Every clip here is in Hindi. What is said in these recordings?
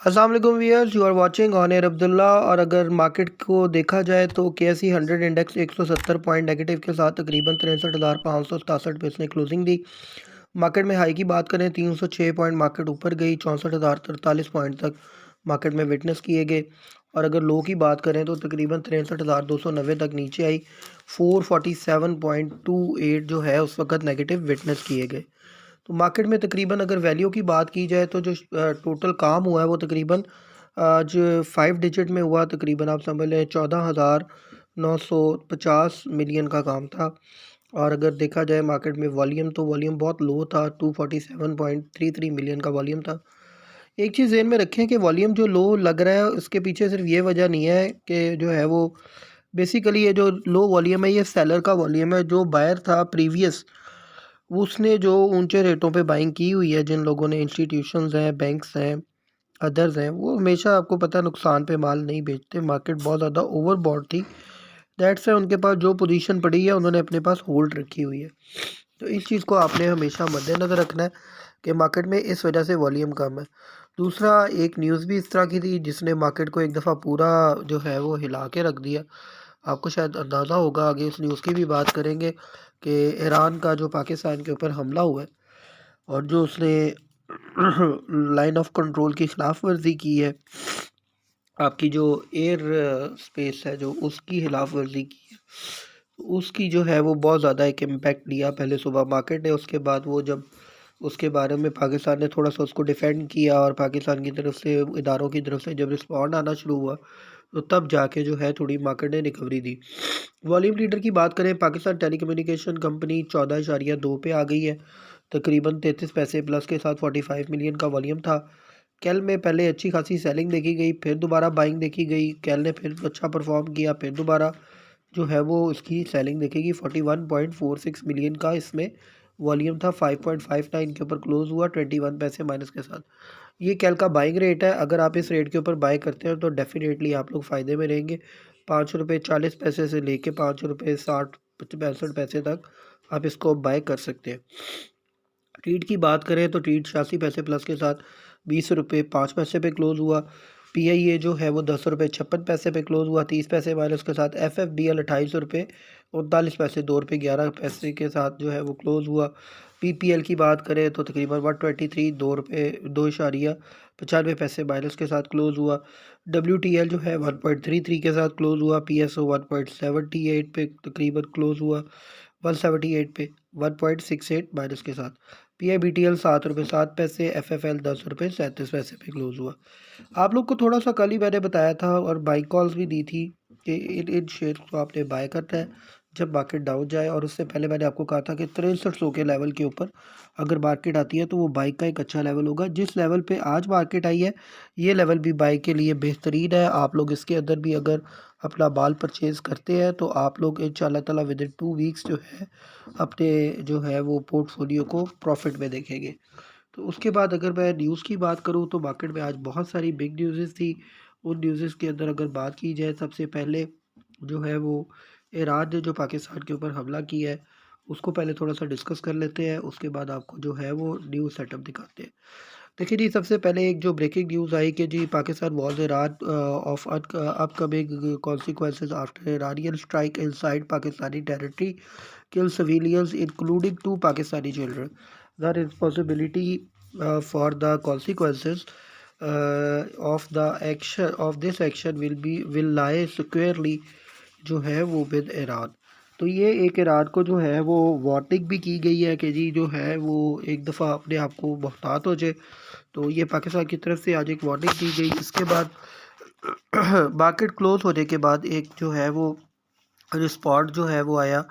अस्सलाम वालेकुम viewers, you are watching on air Abdullah. और अगर मार्केट को देखा जाए तो KSE 100 इंडेक्स 170 पॉइंट नेगेटिव के साथ तकरीबन 63,567 पे इसने क्लोजिंग दी। मार्केट में हाई की बात करें 306 पॉइंट मार्केट ऊपर गई, 64,043 पॉइंट तक मार्केट में विटनेस किए गए। और अगर लो की बात करें तो तकरीबन 63,290 तक नीचे आई, 447.28 जो है उस वक्त नेगेटिव विटनेस किए गए। तो मार्केट में तकरीबन अगर वैल्यू की बात की जाए तो जो टोटल काम हुआ है वो तकरीबन आज 5 डिजिट में हुआ। तकरीबन आप समझ लें 14,950 मिलियन का काम था। और अगर देखा जाए मार्केट में वॉल्यूम तो वॉल्यूम बहुत लो था, 247.33 मिलियन का वॉल्यूम था। एक चीज़ ज़हन में रखें कि वॉल्यूम जो लो लग रहा है उसके पीछे सिर्फ ये वजह नहीं है कि जो है वो बेसिकली ये जो लो वॉल्यूम है ये सेलर का वॉल्यूम है। जो बायर था प्रीवियस उसने जो ऊंचे रेटों पे बाइंग की हुई है, जिन लोगों ने इंस्टीट्यूशंस हैं, बैंक्स हैं, अदर्स हैं, वो हमेशा आपको पता है नुकसान पे माल नहीं बेचते। मार्केट बहुत ज़्यादा ओवरबॉट थी, दैट्स है उनके पास जो पोजीशन पड़ी है उन्होंने अपने पास होल्ड रखी हुई है। तो इस चीज़ को आपने हमेशा मद्देनज़र रखना है कि मार्केट में इस वजह से वॉल्यूम कम है। दूसरा, एक न्यूज़ भी इस तरह की थी जिसने मार्केट को एक दफ़ा पूरा जो है वो हिला के रख दिया। आपको शायद अंदाज़ा होगा, आगे इस न्यूज़ की भी बात करेंगे कि ईरान का जो पाकिस्तान के ऊपर हमला हुआ है और जो उसने लाइन ऑफ कंट्रोल की खिलाफ वर्जी की है, आपकी जो एयर स्पेस है जो उसकी खिलाफ वर्जी की है, उसकी जो है वो बहुत ज़्यादा एक इम्पैक्ट लिया पहले सुबह मार्केट ने। उसके बाद वो जब उसके बारे में पाकिस्तान ने थोड़ा सा उसको डिफेंड किया और पाकिस्तान की तरफ से इदारों की तरफ से जब रिस्पॉन्ड आना शुरू हुआ तो तब जाके जो है थोड़ी मार्केट ने रिकवरी दी। वॉल्यूम लीडर की बात करें, पाकिस्तान टेलीकम्युनिकेशन कंपनी 14.2 पे आ गई है, तकरीबन 33 पैसे प्लस के साथ 45 मिलियन का वॉल्यूम था। कैल में पहले अच्छी खासी सेलिंग देखी गई, फिर दोबारा बाइंग देखी गई, कैल ने फिर अच्छा परफॉर्म किया, फिर दोबारा जो है वो इसकी सेलिंग देखेगी। 41.46 मिलियन का इसमें वॉल्यूम था, 5.59 के ऊपर क्लोज हुआ 21 पैसे माइनस के साथ। ये कैल का बाइंग रेट है, अगर आप इस रेट के ऊपर बाय करते हैं तो डेफिनेटली आप लोग फ़ायदे में रहेंगे। 5 रुपये 40 पैसे से लेके 5 रुपये 60 65 तक आप इसको बाय कर सकते हैं। ट्रीट की बात करें तो ट्रीट 86 पैसे प्लस के साथ 20 रुपये 5 पैसे पे क्लोज हुआ। PIA जो है वो 10 रुपये 56 पैसे पे क्लोज हुआ, 30 पैसे माइनस के साथ। FFDL 28 रुपये 39 पैसे, 2 रुपये 11 पैसे के साथ जो है वो क्लोज हुआ। PPL की बात करें तो तकरीबन 123, 2 रुपये 2.95 पैसे माइनस के साथ क्लोज हुआ। WTL जो है 1.33 के साथ क्लोज हुआ। PSO 1.78 पे तकरीबन क्लोज हुआ, 178 पे 1.68 माइनस के साथ। PIBTL 7 रुपये 7 पैसे, FFL 10 रुपये 37 पैसे पे क्लोज हुआ। आप लोग को थोड़ा सा कल ही मैंने बताया था और बाई कॉल्स भी दी थी कि इन इन शेयर को आपने बाय करना है जब मार्केट डाउन जाए। और उससे पहले मैंने आपको कहा था कि 6300 के लेवल के ऊपर अगर मार्केट आती है तो वो बाई का एक अच्छा लेवल होगा। जिस लेवल पे आज मार्केट आई है ये लेवल भी बाई के लिए बेहतरीन है। आप लोग इसके अंदर भी अगर अपना बाल परचेज़ करते हैं तो आप लोग इंशाल्लाह ताला विद इन 2 वीक्स जो है अपने जो है वो पोर्टफोलियो को प्रॉफिट में देखेंगे। तो उसके बाद अगर मैं न्यूज़ की बात करूँ तो मार्केट में आज बहुत सारी बिग न्यूज़ेस थी। उन न्यूज़ेस के अंदर अगर बात की जाए, सबसे पहले जो है वो ईरान ने जो पाकिस्तान के ऊपर हमला किया है उसको पहले थोड़ा सा डिस्कस कर लेते हैं। उसके बाद आपको जो है वो न्यूज़ सेटअप दिखाते हैं। देखिए जी, सबसे पहले एक जो ब्रेकिंग न्यूज़ आई कि जी Pakistan warns Iran of upcoming consequences after Iranian strike inside Pakistani territory kill civilians including 2 Pakistani children. The responsibility for the consequences of the action of this action will lie squarely जो है वो विद ईरान। तो ये एक ईरान को जो है वो वार्निंग भी की गई है कि जी जो है वो एक दफ़ा अपने आप को मोहतात हो जाए। तो ये पाकिस्तान की तरफ से आज एक वार्निंग दी गई। इसके बाद मार्केट क्लोज होने के बाद एक जो है वो रिस्पॉन्ड जो है वो आया।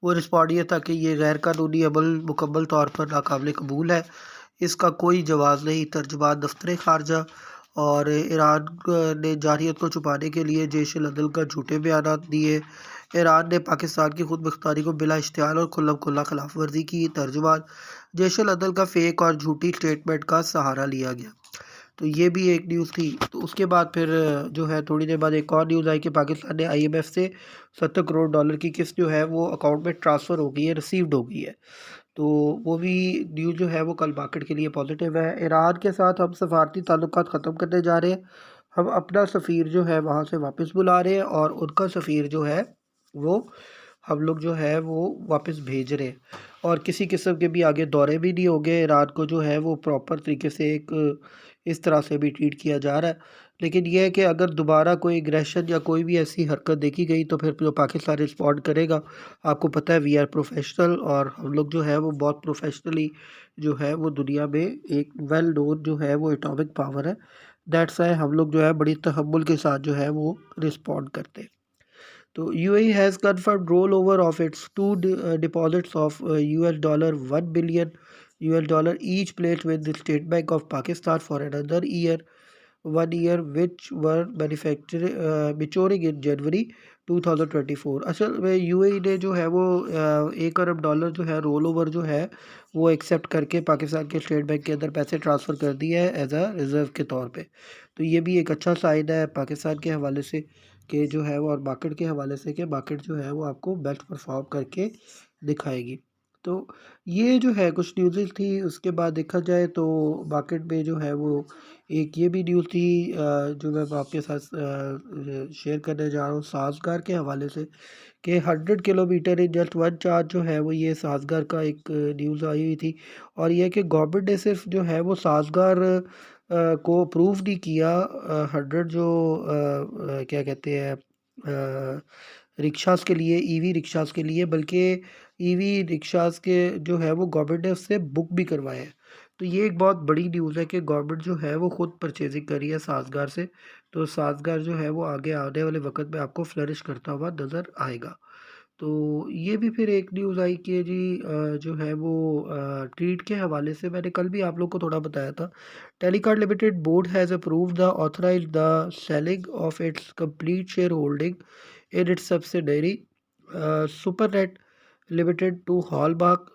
वो रिस्पॉन्ड ये था कि ये गैर कानूनी अमल मुकम्मल तौर पर नाकाबिल कबूल है, इसका कोई जवाज़ नहीं। तर्जुमान दफ्तर खारजा और ईरान ने जारहियत को छुपाने के लिए जैश अदल का झूठे बयान दिए। ईरान ने पाकिस्तान की खुद मुख्तारी को बिला इश्तिहार और खुल्लम खुल्ला खिलाफ वर्जी की। तर्जुमान जैश अदल का फेक और झूठी स्टेटमेंट का सहारा लिया गया। तो ये भी एक न्यूज़ थी। तो उसके बाद फिर जो है थोड़ी देर बाद एक और न्यूज़ आई कि पाकिस्तान ने IMF से $70 करोड़ की किस्त जो है वो अकाउंट में ट्रांसफ़र हो गई है, रिसीव्ड हो गई है। तो वो भी न्यूज़ जो है वो कल मार्केट के लिए पॉजिटिव है। ईरान के साथ हम सफारती ताल्लुकात ख़त्म करने जा रहे हैं। हम अपना सफ़ीर जो है वहाँ से वापस बुला रहे हैं और उनका सफ़ीर जो है वो हम लोग जो है वो वापस भेज रहे हैं। और किसी किस्म के भी आगे दौरे भी नहीं होंगे। ईरान को जो है वो प्रॉपर तरीके से एक इस तरह से भी ट्रीट किया जा रहा है। लेकिन ये है कि अगर दोबारा कोई एग्रेशन या कोई भी ऐसी हरकत देखी गई तो फिर जो पाकिस्तान रिस्पॉन्ड करेगा। आपको पता है वी आर प्रोफेशनल और हम लोग जो है वो बहुत प्रोफेशनली जो है वो दुनिया में एक वेल नोन जो है वो एटॉमिक पावर है। दैट्स वाई हम लोग जो है बड़ी तहम्मुल के साथ जो है वो रिस्पॉन्ड करते हैं। तो UAE has confirmed roll over of its two deposits of US dollar 1 billion US dollar each place with the State Bank of Pakistan for another year 1 year which were manufacture maturing इन जनवरी 2024। असल में यूएई ने जो है वो 1 अरब डॉलर जो है रोल ओवर जो है वो एक्सेप्ट करके पाकिस्तान के स्टेट बैंक के अंदर पैसे ट्रांसफ़र कर दिए है एज अ रिज़र्व के तौर पे। तो ये भी एक अच्छा साइन है पाकिस्तान के हवाले से कि जो है वो और मार्केट के हवाले से कि मार्केट जो है वो आपको बेस्ट परफॉर्म करके दिखाएगी। तो ये जो है कुछ न्यूज़ेस थी। उसके बाद देखा जाए तो मार्केट में जो है वो एक ये भी न्यूज़ थी जो मैं आपके साथ शेयर करने जा रहा हूँ साज़गार के हवाले से कि 100 kilometre in just one charge जो है वो ये साज़गार का एक न्यूज़ आई हुई थी। और ये है कि गवर्नमेंट ने सिर्फ जो है वो साज़गार को अप्रूव नहीं किया 100 जो क्या कहते हैं रिक्शास के लिए ईवी रिक्शास के लिए बल्कि ईवी रिक्शास के जो है वो गवर्नमेंट ने उससे बुक भी करवाए हैं। तो ये एक बहुत बड़ी न्यूज़ है कि गवर्नमेंट जो है वो खुद परचेजिंग कर रही है साज़गार से। तो साज़गार जो है वो आगे आने वाले वक्त में आपको फ्लरिश करता हुआ नज़र आएगा। तो ये भी फिर एक न्यूज़ आई कि जी जो है वो ट्रीट के हवाले से मैंने कल भी आप लोग को थोड़ा बताया था। Telecom limited board has approved the authorised the selling of its complete share holding in its subsidiary Supernet limited to Hallmark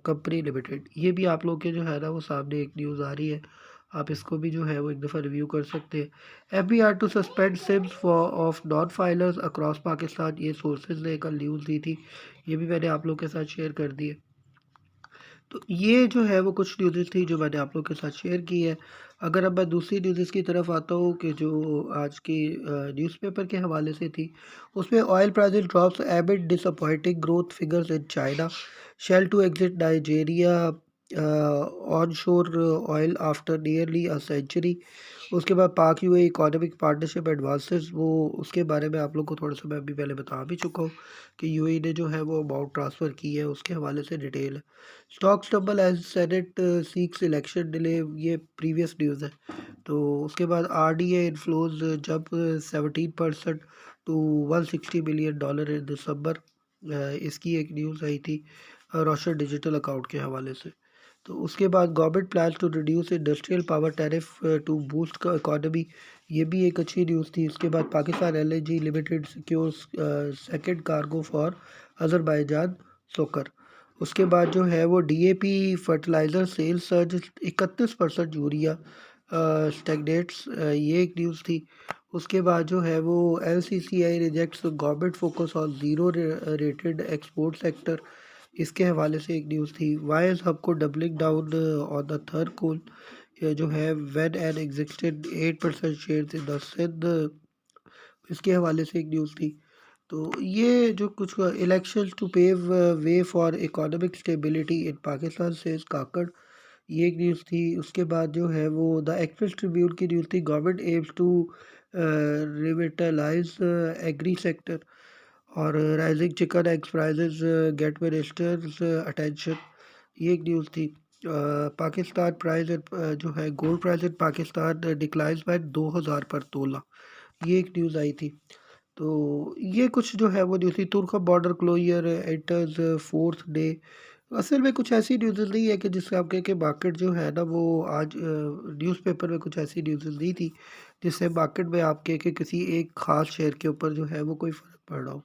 company limited. ये भी आप लोग के जो है ना वो सामने एक न्यूज़ आ रही है। आप इसको भी जो है वो एक दफ़ा रिव्यू कर सकते हैं। FBR to suspend SIMs for of non filers across Pakistan. ये सोर्सेज ने कल न्यूज़ दी थी। ये भी मैंने आप लोग के साथ शेयर कर दी है। तो ये जो है वो कुछ न्यूज़ेस थी जो मैंने आप लोग के साथ शेयर की है। अगर अब मैं दूसरी न्यूज़ेस की तरफ आता हूँ कि जो आज की न्यूज़पेपर के हवाले से थी, उसमें oil prices drops amid disappointing growth figures in China, Shell to exit Nigeria onshore oil after nearly a century. उसके बाद पाक यूएई इकोनॉमिक पार्टनरशिप एडवांसेस वो उसके बारे में आप लोग को थोड़ा सा मैं अभी पहले बता भी चुका हूँ कि यूएई ने जो है वो अमाउंट ट्रांसफ़र की है उसके हवाले से डिटेल है। Stock stumble as senate seeks election delay, ये प्रीवियस न्यूज़ है। तो उसके बाद RDA inflows jump 17% to 160 billion dollar in December. इसकी एक न्यूज़ आई थी रोशन डिजिटल अकाउंट के हवाले से। तो उसके बाद government plans to reduce industrial power tariff to boost का इकोनॉमी। ये भी एक अच्छी न्यूज़ थी। उसके बाद Pakistan LNG limited secures second cargo for Azerbaijan SOCAR. उसके बाद जो है वो DAP fertiliser sale surge 31%। Urea stagnates, ये एक न्यूज़ थी। उसके बाद जो है वो LCCI rejects government focus on zero rated export sector. इसके हवाले से एक न्यूज़ थी। वाई इज़ हब को doubling down on the third coal. ये जो है when an existed 8% share in the Sindh, इसके हवाले से एक न्यूज़ थी। तो ये जो कुछ elections to pave way for economic stability in Pakistan से काकड़, ये एक न्यूज़ थी। उसके बाद जो है वो द एक्सप्रेस ट्रिब्यून की न्यूज़ थी government aims to revitalise agri sector. और rising chicken eggs prices get ministers attention, ये एक न्यूज़ थी। पाकिस्तान प्राइस जो है gold price in Pakistan declines by 2000 per तोला, ये एक न्यूज़ आई थी। तो ये कुछ जो है वो न्यूज़ थी। Turk border closure enters fourth day. असल में कुछ ऐसी न्यूज़ेस नहीं है कि जिससे आप कहें कि मार्केट जो है ना वो आज न्यूज़पेपर में कुछ ऐसी न्यूज़ेस नहीं थी जिससे मार्केट में आप कहें कि किसी एक ख़ास शेयर के ऊपर जो है वो कोई फ़र्क पड़ रहा हो।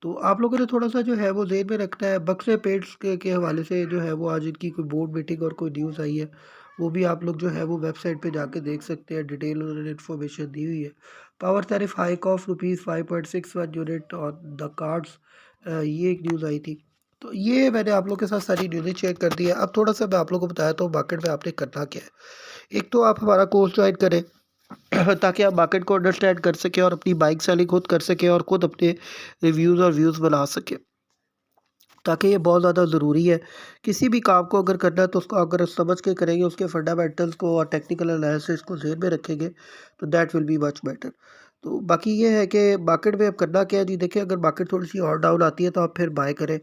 तो आप लोगों ने थोड़ा-सा जो है वो ज़हन में रखना है। बक्से पेंट्स के हवाले से जो है वो आज इनकी कोई बोर्ड मीटिंग और कोई न्यूज़ आई है। वो भी आप लोग जो है वो वेबसाइट पे जाके देख सकते हैं, डिटेल उन्होंने इन्फॉर्मेशन दी हुई है। Power tariff hike of rupees 5.61 unit on the cards, ये एक न्यूज़ आई थी। तो ये मैंने आप लोगों के साथ सारी न्यूज़ें शेयर कर दी है। अब थोड़ा-सा मैं आप लोगों को बताता हूँ मार्केट में आपने करना क्या है। एक तो आप हमारा कोर्स जॉइन करें ताकि आप मार्केट को अंडरस्टैंड कर सकें और अपनी बाइंग सेलिंग खुद कर सकें और खुद अपने रिव्यूज़ और व्यूज़ बना सकें। ताकि ये बहुत ज़्यादा ज़रूरी है। किसी भी काम को अगर करना है तो उसको अगर समझ के करेंगे, उसके फंडामेंटल्स को और टेक्निकल एनालिसिस को ज़हन में रखेंगे, तो that will be much better. तो बाकी ये है कि मार्केट में अब करना क्या है जी, देखिए अगर मार्केट थोड़ी-सी और डाउन आती है तो आप फिर बाय करें।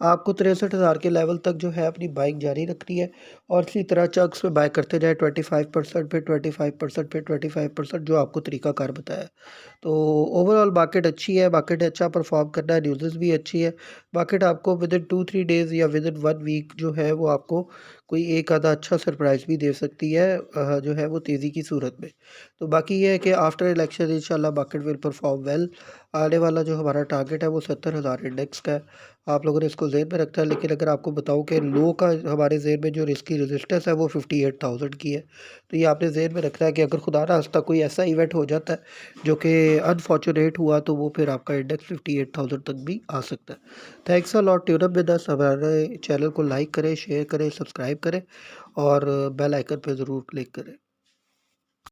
आपको 63,000 के लेवल तक जो है अपनी बाइंग जारी रखनी है और इसी तरह चंक्स में बाय करते जाएँ 25% फिर 25% फिर 25% जो आपको तरीकाकार बताया। तो ओवरऑल मार्केट अच्छी है, मार्केट ने अच्छा परफ़ॉर्म करना है, न्यूज़ेज़ भी अच्छी है। मार्केट आपको विदिन 2-3 डेज़ या विदिन 1 वीक जो है वो आपको कोई एक आधा अच्छा सरप्राइज़ भी दे सकती है जो है वो तेज़ी की सूरत में। तो बाकी ये है कि आफ्टर इलेक्शन इंशाल्लाह मार्केट विल परफ़ॉर्म वेल। आने वाला जो हमारा टारगेट है वो 70,000 इंडेक्स का है। आप लोगों ने इसको ज़हन में रखना है, लेकिन अगर आपको बताऊँ कि लो का हमारे ज़हन में जो इसकी रेजिस्टेंस है वो 58,000 की है। तो ये आपने ज़हन में रखना है कि अगर खुदा ना खास्ता कोई ऐसा इवेंट हो जाता है जो कि अनफॉर्चुनेट हुआ तो वो फिर आपका इंडेक्स 58,000 तक भी आ सकता है। Thanks a lot tune up with us. हमारे चैनल को लाइक करें, शेयर करें, सब्सक्राइब करें और बेल आइकन पे ज़रूर क्लिक करें।